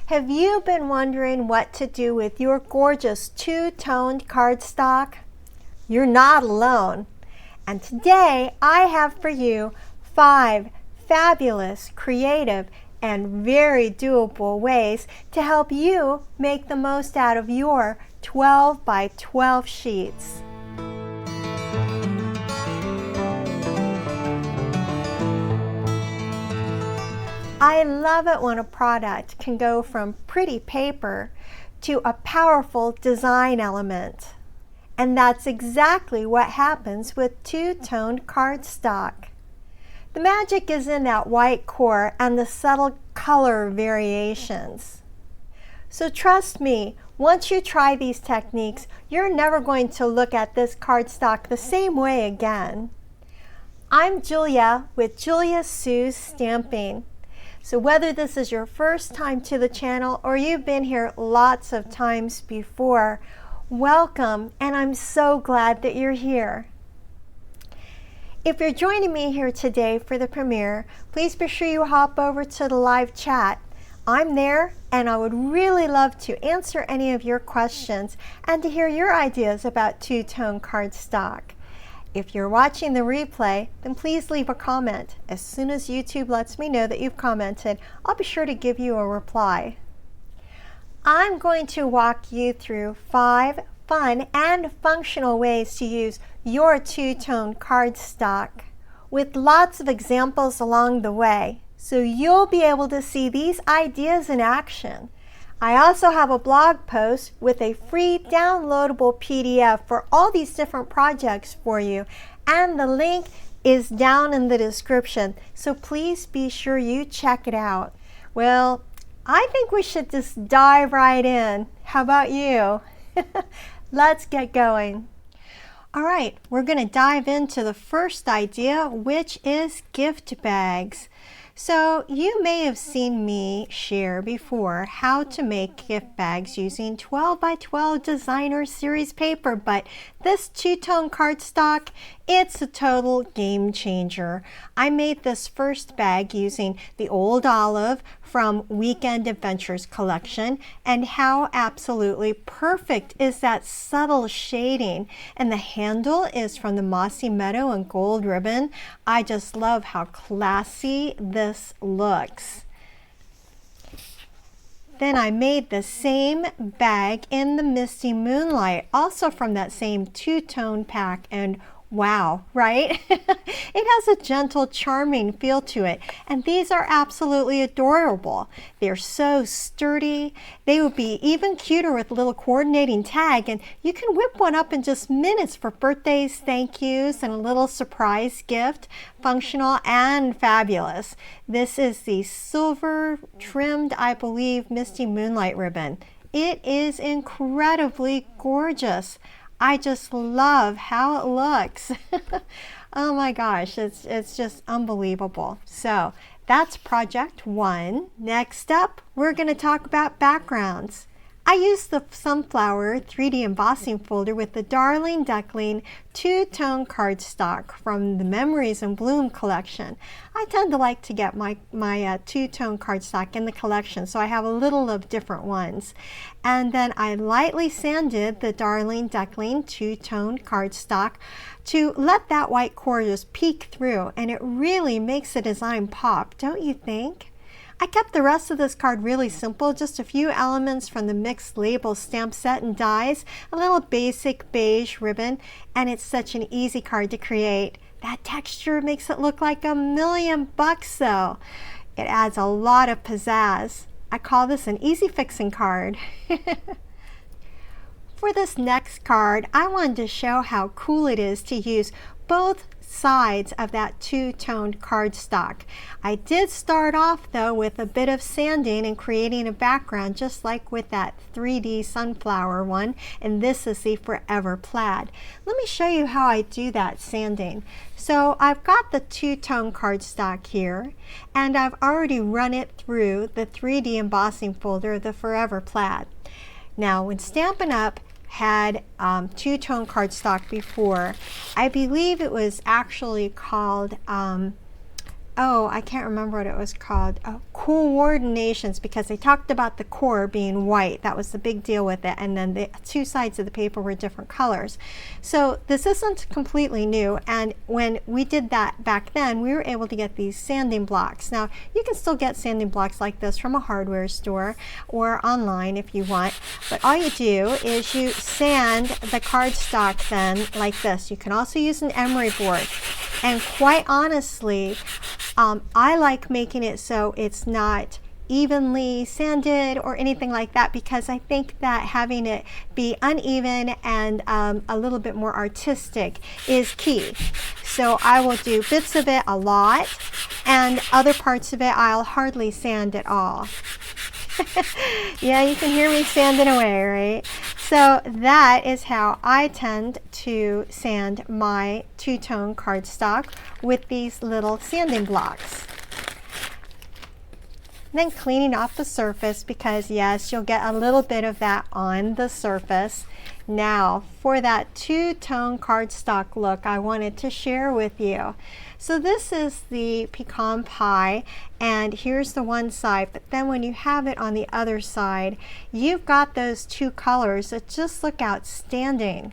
Have you been wondering what to do with your gorgeous two-toned cardstock? You're not alone. And today I have for you 5 fabulous, creative, and very doable ways to help you make the most out of your 12 by 12 sheets. I love it when a product can go from pretty paper to a powerful design element. And that's exactly what happens with two-toned cardstock. The magic is in that white core and the subtle color variations. So trust me, once you try these techniques, you're never going to look at this cardstock the same way again. I'm Julia with Julia Sue's Stamping. So whether this is your first time to the channel or you've been here lots of times before, welcome, and I'm so glad that you're here. If you're joining me here today for the premiere, please be sure you hop over to the live chat. I'm there and I would really love to answer any of your questions and to hear your ideas about two-tone cardstock. If you're watching the replay, then please leave a comment. As soon as YouTube lets me know that you've commented, I'll be sure to give you a reply. I'm going to walk you through 5 fun and functional ways to use your two-tone cardstock with lots of examples along the way, so you'll be able to see these ideas in action. I also have a blog post with a free downloadable PDF for all these different projects for you, and the link is down in the description, so please be sure you check it out. Well, I think we should just dive right in. How about you? Let's get going. All right, we're going to dive into the first idea, which is gift bags. So you may have seen me share before how to make gift bags using 12 by 12 designer series paper, but this two-tone cardstock, it's a total game changer. I made this first bag using the Old Olive from Weekend Adventures collection, and how absolutely perfect is that subtle shading. And the handle is from the Mossy Meadow and gold ribbon. I just love how classy this looks. Then I made the same bag in the Misty Moonlight, also from that same two-tone pack, and wow, right? It has a gentle, charming feel to it, and these are absolutely adorable. They're so sturdy. They would be even cuter with a little coordinating tag, and you can whip one up in just minutes for birthdays, thank yous, and a little surprise gift. Functional and fabulous. This is the silver trimmed, I believe, Misty Moonlight ribbon. It is incredibly gorgeous. I just love how it looks. Oh my gosh, it's just unbelievable. So that's project 1. Next up, we're going to talk about backgrounds. I used the Sunflower 3D embossing folder with the Darling Duckling two-tone cardstock from the Memories in Bloom collection. I tend to like to get my two-tone cardstock in the collection, so I have a little of different ones. And then I lightly sanded the Darling Duckling two-tone cardstock to let that white core just peek through, and it really makes the design pop, don't you think? I kept the rest of this card really simple, just a few elements from the mixed label stamp set and dies, a little basic beige ribbon, and it's such an easy card to create. That texture makes it look like $1,000,000 though. It adds a lot of pizzazz. I call this an easy fixing card. For this next card, I wanted to show how cool it is to use both sides of that two-toned cardstock. I did start off though with a bit of sanding and creating a background, just like with that 3D sunflower one, and this is the Forever Plaid. Let me show you how I do that sanding. So I've got the two-tone cardstock here, and I've already run it through the 3D embossing folder, the Forever Plaid. Now when Stampin' Up! Had two-tone cardstock before. I believe it was actually called oh, I can't remember what it was called, coordinations, because they talked about the core being white. That was the big deal with it, and then the two sides of the paper were different colors. So this isn't completely new, and when we did that back then, we were able to get these sanding blocks. Now, you can still get sanding blocks like this from a hardware store or online if you want, but all you do is you sand the cardstock then like this. You can also use an emery board, and quite honestly, I like making it so it's not evenly sanded or anything like that, because I think that having it be uneven and a little bit more artistic is key. So I will do bits of it a lot, and other parts of it I'll hardly sand at all. Yeah, you can hear me sanding away, right? So that is how I tend to sand my two-tone cardstock, with these little sanding blocks. Then cleaning off the surface, because yes, you'll get a little bit of that on the surface. Now for that two-tone cardstock look I wanted to share with you. So this is the pecan pie, and here's the one side, but then when you have it on the other side, you've got those two colors that just look outstanding.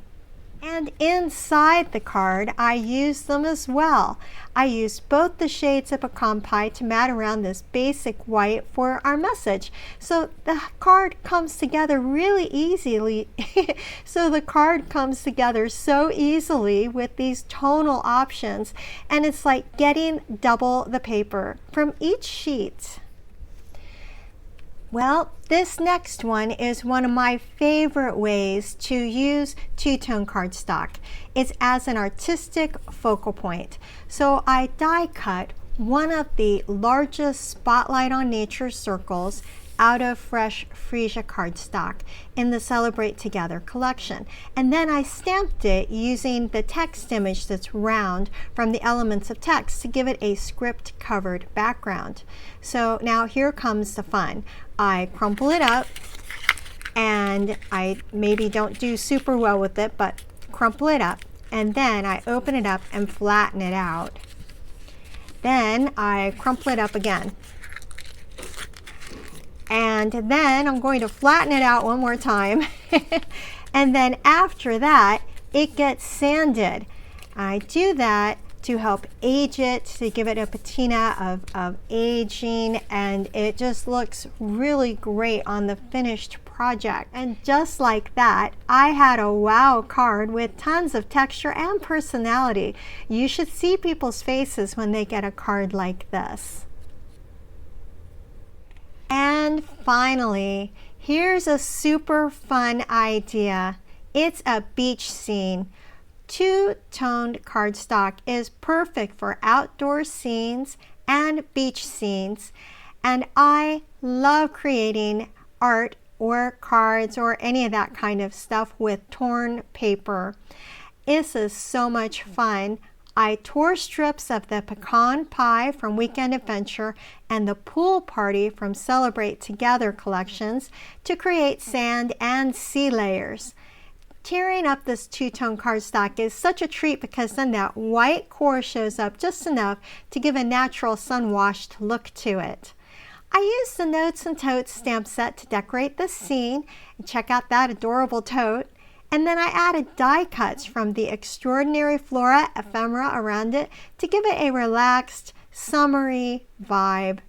And inside the card, I use them as well. I used both the shades of pecan pie to mat around this basic white for our message. So the card comes together really easily. So the card comes together so easily with these tonal options, and it's like getting double the paper from each sheet. Well, this next one is one of my favorite ways to use two-tone cardstock. It's as an artistic focal point. So I die cut one of the largest Spotlight on Nature circles out of fresh freesia cardstock in the Celebrate Together collection. And then I stamped it using the text image that's round from the Elements of Text to give it a script covered background. So now here comes the fun. I crumple it up, and I maybe don't do super well with it, but crumple it up, and then I open it up and flatten it out. Then I crumple it up again. And then I'm going to flatten it out one more time. And then after that, it gets sanded. I do that to help age it, to give it a patina of aging, and it just looks really great on the finished project. And just like that, I had a wow card with tons of texture and personality. You should see people's faces when they get a card like this. And finally, here's a super fun idea. It's a beach scene. Two-toned cardstock is perfect for outdoor scenes and beach scenes, and I love creating art or cards or any of that kind of stuff with torn paper. This is so much fun. I tore strips of the pecan pie from Weekend Adventure and the pool party from Celebrate Together collections to create sand and sea layers. Tearing up this two-tone cardstock is such a treat, because then that white core shows up just enough to give a natural sun-washed look to it. I used the Notes and Totes stamp set to decorate the scene, and check out that adorable tote. And then I added die cuts from the Extraordinary Flora ephemera around it to give it a relaxed, summery vibe.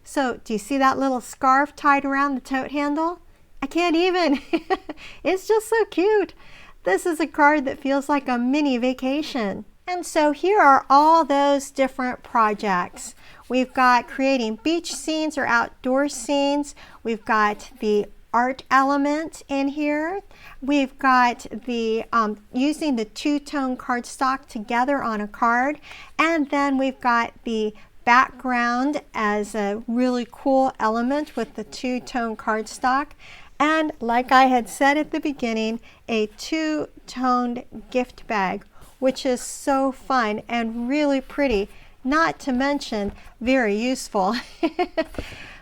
So do you see that little scarf tied around the tote handle? I can't even. It's just so cute. This is a card that feels like a mini vacation. And so here are all those different projects. We've got creating beach scenes or outdoor scenes. We've got the art element in here. We've got the using the two-tone cardstock together on a card. And then we've got the background as a really cool element with the two-tone cardstock. And like I had said at the beginning, a two-toned gift bag, which is so fun and really pretty, not to mention very useful.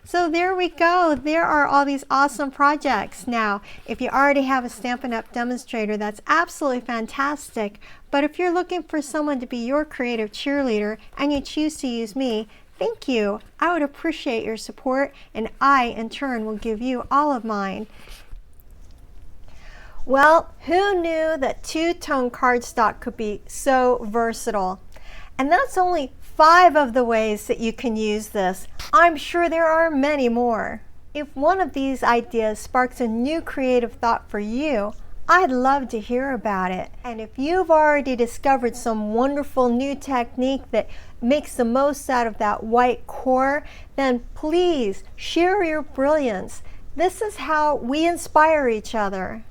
So there we go. There are all these awesome projects. Now, if you already have a Stampin' Up! Demonstrator, that's absolutely fantastic. But if you're looking for someone to be your creative cheerleader and you choose to use me, Thank you. I would appreciate your support, and I, in turn, will give you all of mine. Well, who knew that two-tone cardstock could be so versatile? And that's only 5 of the ways that you can use this. I'm sure there are many more. If one of these ideas sparks a new creative thought for you, I'd love to hear about it. And if you've already discovered some wonderful new technique that makes the most out of that white core, then please share your brilliance. This is how we inspire each other.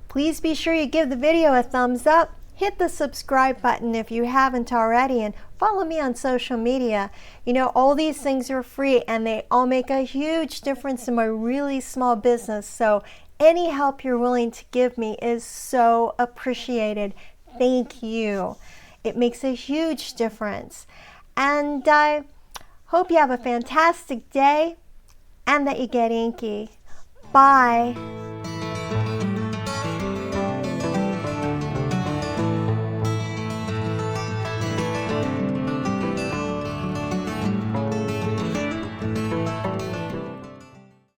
Please be sure you give the video a thumbs up, hit the subscribe button if you haven't already, and follow me on social media. You know, all these things are free and they all make a huge difference in my really small business. So any help you're willing to give me is so appreciated. Thank you. It makes a huge difference. And I hope you have a fantastic day and that you get inky. Bye.